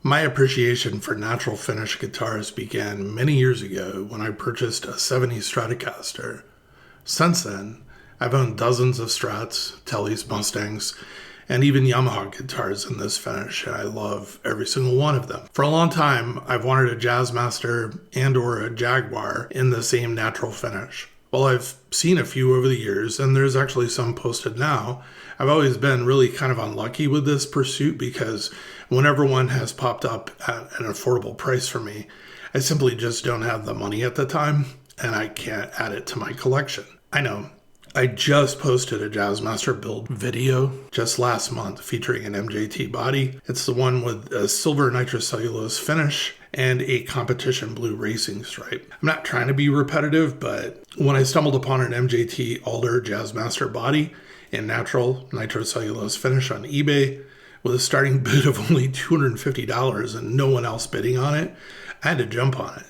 My appreciation for natural finish guitars began many years ago when I purchased a '70s Stratocaster. Since then, I've owned dozens of Strats, Teles, Mustangs, and even Yamaha guitars in this finish, and I love every single one of them. For a long time, I've wanted a Jazzmaster and or a Jaguar in the same natural finish. Well, I've seen a few over the years, and there's actually some posted now. I've always been really kind of unlucky with this pursuit because whenever one has popped up at an affordable price for me, I simply just don't have the money at the time, and I can't add it to my collection. I know. I just posted a Jazzmaster build video just last month featuring an MJT body. It's the one with a silver nitrocellulose finish and a competition blue racing stripe. I'm not trying to be repetitive, but when I stumbled upon an MJT Alder Jazzmaster body in natural nitrocellulose finish on eBay with a starting bid of only $250 and no one else bidding on it, I had to jump on it.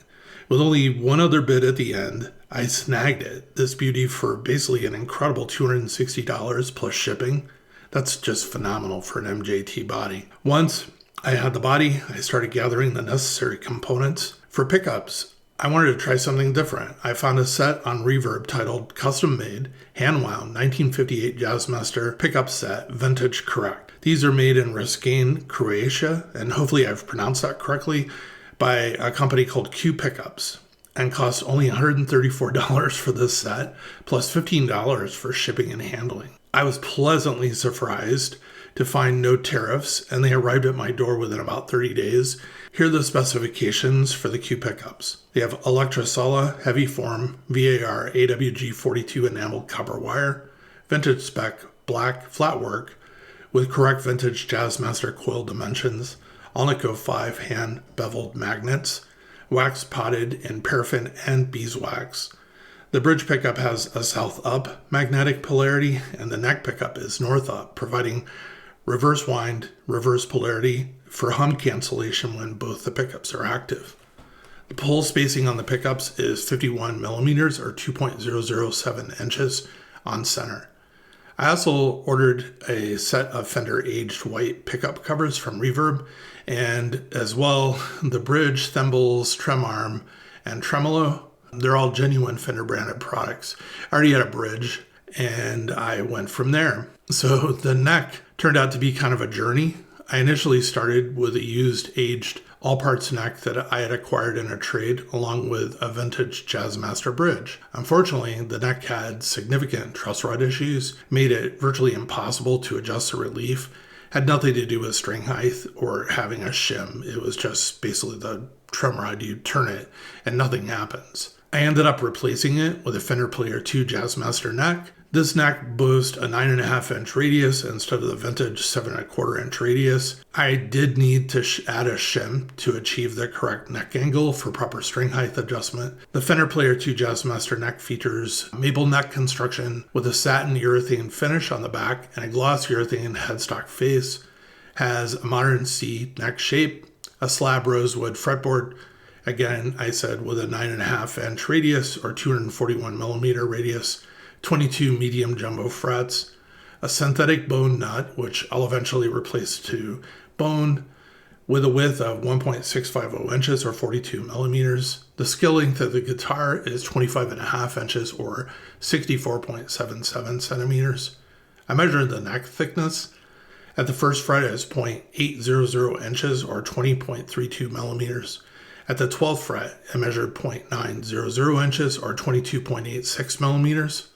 With only one other bid at the end, I snagged it, this beauty, for basically an incredible $260 plus shipping. That's just phenomenal for an MJT body. Once I had the body, I started gathering the necessary components. For pickups, I wanted to try something different. I found a set on Reverb titled Custom Made, Hand-Wound 1958 Jazzmaster Pickup Set, Vintage Correct. These are made in Rascane, Croatia, and hopefully I've pronounced that correctly, by a company called Q Pickups, and cost only $134 for this set, plus $15 for shipping and handling. I was pleasantly surprised to find no tariffs, and they arrived at my door within about 30 days. Here are the specifications for the Q Pickups. They have Electrosala, heavy form, VAR, AWG 42 enameled copper wire, vintage spec, black, flat work, with correct vintage Jazzmaster coil dimensions, Alnico 5 hand beveled magnets, wax potted in paraffin and beeswax. The bridge pickup has a south up magnetic polarity, and the neck pickup is north up, providing reverse wind, reverse polarity for hum cancellation when both the pickups are active. The pole spacing on the pickups is 51 millimeters or 2.007 inches on center. I also ordered a set of Fender aged white pickup covers from Reverb, and as well the bridge, thimbles, trem arm, and tremolo. They're all genuine Fender branded products. I already had a bridge, and I went from there. So the neck turned out to be kind of a journey. I initially started with a used aged all parts neck that I had acquired in a trade along with a vintage Jazzmaster bridge. Unfortunately, the neck had significant truss rod issues, made it virtually impossible to adjust the relief. Had nothing to do with string height or having a shim. It was just basically the trem rod, you turn it and nothing happens. I ended up replacing it with a Fender Player 2 Jazzmaster neck. This neck boasts a 9.5 inch radius instead of the vintage 7.25 inch radius. I did need to add a shim to achieve the correct neck angle for proper string height adjustment. The Fender Player 2 Jazzmaster neck features maple neck construction with a satin urethane finish on the back and a gloss urethane headstock face. Has a modern C neck shape, a slab rosewood fretboard. Again, I said with a 9.5 inch radius or 241 millimeter radius, 22 medium jumbo frets, a synthetic bone nut, which I'll eventually replace to bone, with a width of 1.650 inches or 42 millimeters. The skill length of the guitar is 25.5 inches or 64.77 centimeters. I measured the neck thickness. At the first fret it is 0.800 inches or 20.32 millimeters. At the 12th fret, I measured 0.900 inches or 22.86 millimeters.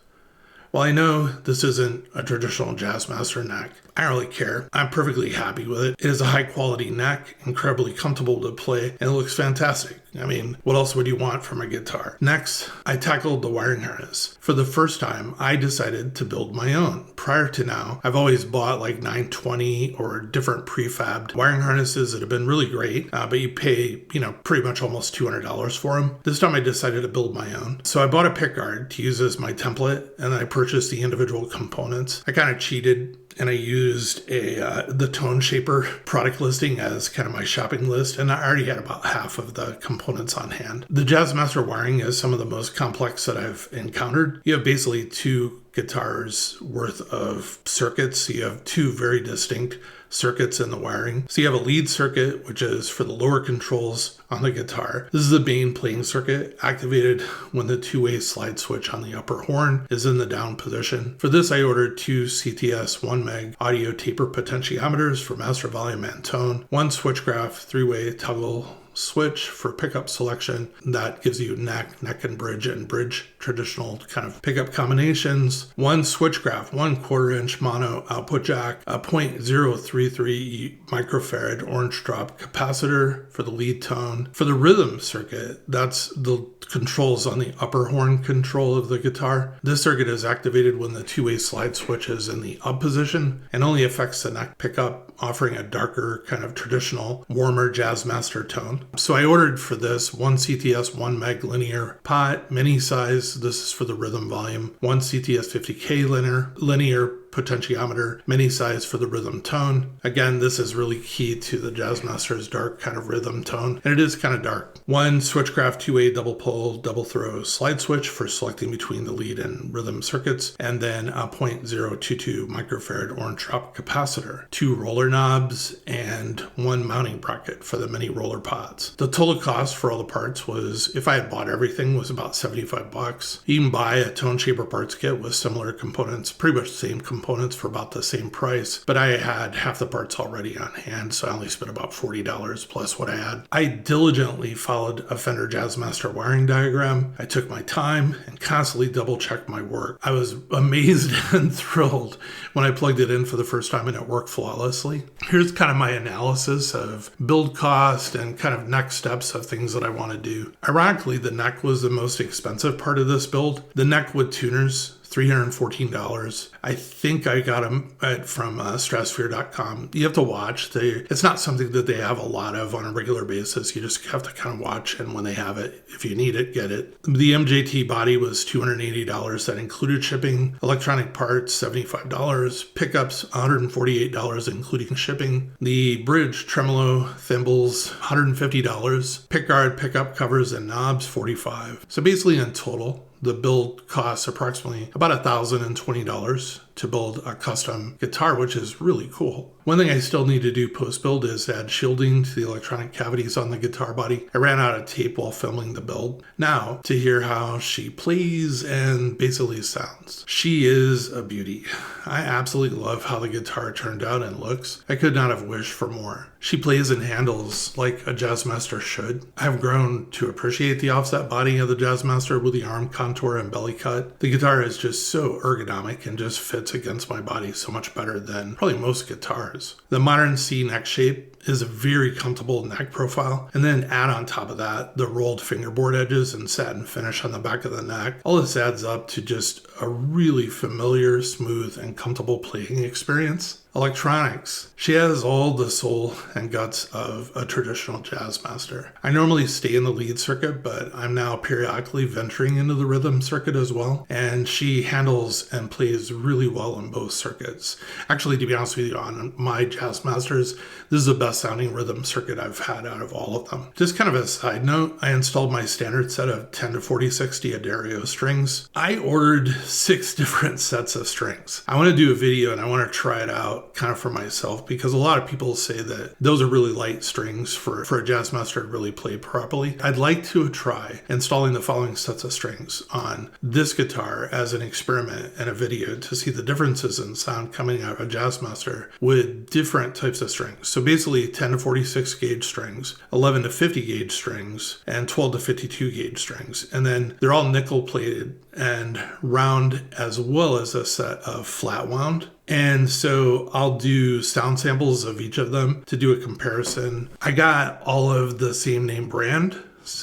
While I know this isn't a traditional Jazzmaster neck, I don't really care. I'm perfectly happy with it. It is a high quality neck, incredibly comfortable to play, and it looks fantastic. I mean, what else would you want from a guitar? Next, I tackled the wiring harness. For the first time, I decided to build my own. Prior to now, I've always bought like 920 or different prefabbed wiring harnesses that have been really great, but you pay, pretty much almost $200 for them. This time I decided to build my own. So I bought a pickguard to use as my template, and I purchased the individual components. I kind of cheated and I used the Tone Shaper product listing as kind of my shopping list, and I already had about half of the components on hand. The Jazzmaster wiring is some of the most complex that I've encountered. You have basically two guitars worth of circuits. You have two very distinct circuits in the wiring. So you have a lead circuit, which is for the lower controls on the guitar. This is the main playing circuit, activated when the two-way slide switch on the upper horn is in the down position. For this, I ordered 2 CTS 1 meg audio taper potentiometers for master volume and tone, 1 switchgraph 3-way toggle switch for pickup selection that gives you neck and bridge traditional kind of pickup combinations, 1 switchgraph 1/4 inch mono output jack, a 0.033 microfarad orange drop capacitor for the lead tone. For the rhythm circuit, that's the controls on the upper horn control of the guitar. This circuit is activated when the two-way slide switch is in the up position and only affects the neck pickup, offering a darker kind of traditional warmer Jazzmaster tone. So I ordered for this 1 CTS 1 meg linear pot, mini size. This is for the rhythm volume. 1 CTS 50K linear potentiometer, mini size for the rhythm tone. Again, this is really key to the Jazzmaster's dark kind of rhythm tone, and it is kind of dark. 1 switchgraph 2-way double pole double throw slide switch for selecting between the lead and rhythm circuits, and then a 0.022 microfarad orange drop capacitor, 2 roller knobs, and 1 mounting bracket for the mini roller pods. The total cost for all the parts was, if I had bought everything, was about $75. You can buy a tone shaper parts kit with similar components, pretty much the same components for about the same price, but I had half the parts already on hand, so I only spent about $40 plus what I had. I diligently followed a Fender Jazzmaster wiring diagram. I took my time and constantly double checked my work. I was amazed and thrilled when I plugged it in for the first time and it worked flawlessly. Here's kind of my analysis of build cost and kind of next steps of things that I want to do. Ironically, the neck was the most expensive part of this build. The neck with tuners, $314. I think I got them from stratosphere.com. You have to watch. It's not something that they have a lot of on a regular basis. You just have to kind of watch, and when they have it, if you need it, get it. The MJT body was $280. That included shipping. Electronic parts, $75. Pickups, $148, including shipping. The bridge, tremolo, thimbles, $150. Pickguard, pickup covers, and knobs, $45. So basically in total, the build costs approximately about $1,020 to build a custom guitar, which is really cool. One thing I still need to do post-build is add shielding to the electronic cavities on the guitar body. I ran out of tape while filming the build. Now, to hear how she plays and basically sounds. She is a beauty. I absolutely love how the guitar turned out and looks. I could not have wished for more. She plays and handles like a Jazzmaster should. I've grown to appreciate the offset body of the Jazzmaster with the arm contour and belly cut. The guitar is just so ergonomic and just fits against my body so much better than probably most guitars. The modern C neck shape is a very comfortable neck profile, and then add on top of that the rolled fingerboard edges and satin finish on the back of the neck. All this adds up to just a really familiar, smooth, and comfortable playing experience. Electronics. She has all the soul and guts of a traditional Jazzmaster. I normally stay in the lead circuit, but I'm now periodically venturing into the rhythm circuit as well, and she handles and plays really well in both circuits. Actually, to be honest with you, on my Jazzmasters, this is the best sounding rhythm circuit I've had out of all of them. Just kind of a side note, I installed my standard set of 10 to 4060 Adagio strings. I ordered 6 different sets of strings. I want to do a video and I want to try it out kind of for myself, because a lot of people say that those are really light strings for a Jazzmaster to really play properly. I'd like to try installing the following sets of strings on this guitar as an experiment and a video to see the differences in sound coming out of a Jazzmaster with different types of strings. So basically 10 to 46 gauge strings, 11 to 50 gauge strings, and 12 to 52 gauge strings. And then they're all nickel plated and round, as well as a set of flat wound. And so I'll do sound samples of each of them to do a comparison. I got all of the same name brand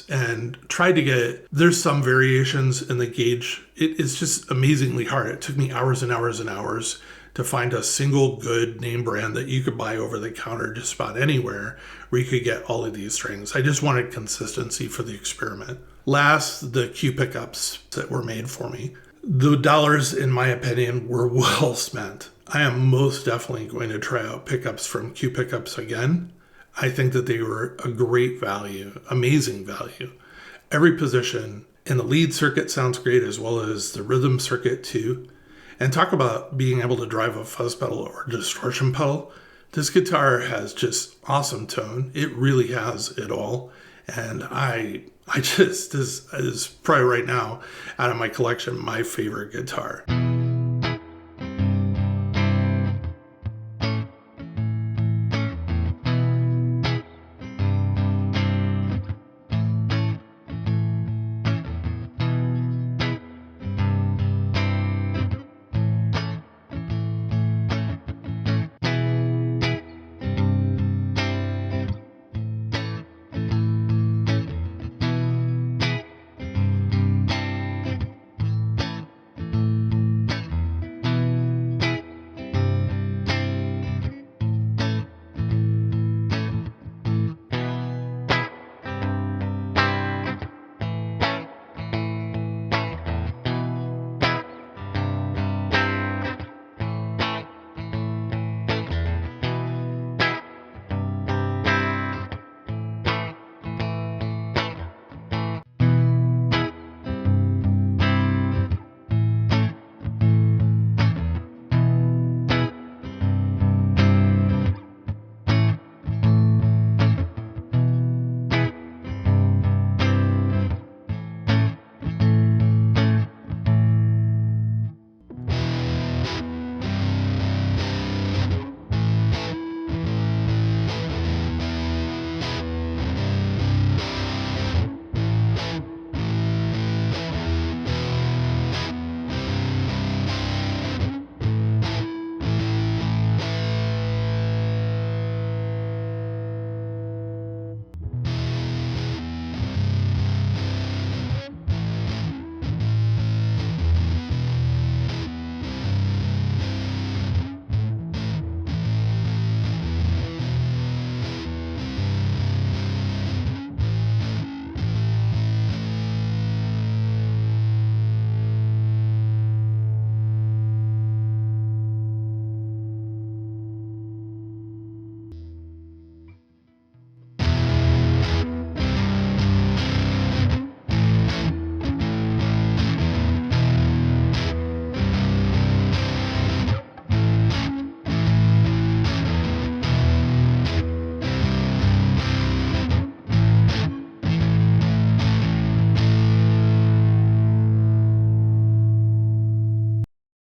and tried to get, there's some variations in the gauge. It is just amazingly hard. It took me hours and hours and hours to find a single good name brand that you could buy over the counter just about anywhere where you could get all of these strings. I just wanted consistency for the experiment. Last, the Q pickups that were made for me. The dollars, in my opinion, were well spent. I am most definitely going to try out pickups from Q Pickups again. I think that they were a great value, amazing value. Every position in the lead circuit sounds great, as well as the rhythm circuit too. And talk about being able to drive a fuzz pedal or distortion pedal This guitar has just awesome tone. It really has it all. And this is probably right now, out of my collection, my favorite guitar.